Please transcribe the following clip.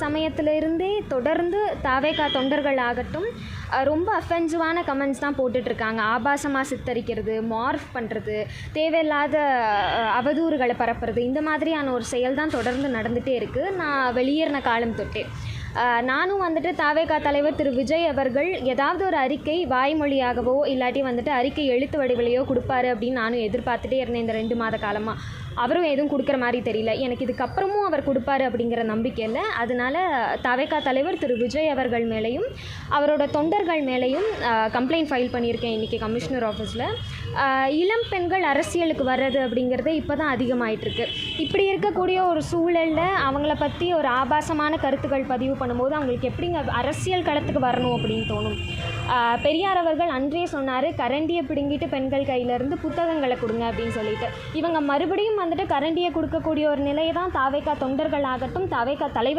சமயத்திலிருந்தே தொடர்ந்து தாவேகா தொண்டர்கள் ஆகட்டும் ரொம்ப அஃபென்சிவான கமெண்ட்ஸ் தான் போட்டுட்ருக்காங்க. ஆபாசமாக சித்தரிக்கிறது, மார்ஃப் பண்ணுறது, தேவையில்லாத அவதூறுகளை பரப்புறது, இந்த மாதிரியான ஒரு செயல் தான் தொடர்ந்து நடந்துகிட்டே இருக்குது நான் வெளியேறின காலம் தொட்டே. நானும் வந்துட்டு தாவேகா தலைவர் திரு விஜய் அவர்கள் ஏதாவது ஒரு அறிக்கை வாய்மொழியாகவோ இல்லாட்டி வந்துட்டு அறிக்கை எழுத்து வடிவிலையோ கொடுப்பாரு அப்படின்னு நானும் எதிர்பார்த்துட்டே இருந்தேன் இந்த 2 மாத காலமாக. அவரும் எதுவும் கொடுக்குற மாதிரி தெரியல. எனக்கு இதுக்கப்புறமும் அவர் கொடுப்பாரு அப்படிங்கிற நம்பிக்கை இல்லை. அதனால தாவேகா தலைவர் திரு விஜய் அவர்கள் மேலேயும் அவரோட தொண்டர்கள் மேலேயும் கம்ப்ளைண்ட் ஃபைல் பண்ணியிருக்கேன் இன்றைக்கி கமிஷனர் ஆஃபீஸில். இளம் பெண்கள் அரசியலுக்கு வர்றது அப்படிங்கிறது இப்போ தான் அதிகமாகிட்டுருக்கு. இப்படி இருக்கக்கூடிய ஒரு சூழலில் அவங்கள பற்றி ஒரு ஆபாசமான கருத்துக்கள் பதிவு பண்ணும்போது அவங்களுக்கு எப்படிங்க அரசியல் களத்துக்கு வரணும் அப்படின்னு தோணும். பெரியார் அவர்கள் அன்றே சொன்னார், கரண்டியை பிடுங்கிட்டு பெண்கள் கையிலேருந்து புத்தகங்களை கொடுங்க அப்படின்னு சொல்லிட்டு. இவங்க மறுபடியும் வந்துட்டு கரண்டியை கொடுக்கக்கூடிய ஒரு நிலையை தான் தாவேகா தொண்டர்கள் ஆகட்டும் தாவேகா தலைவர்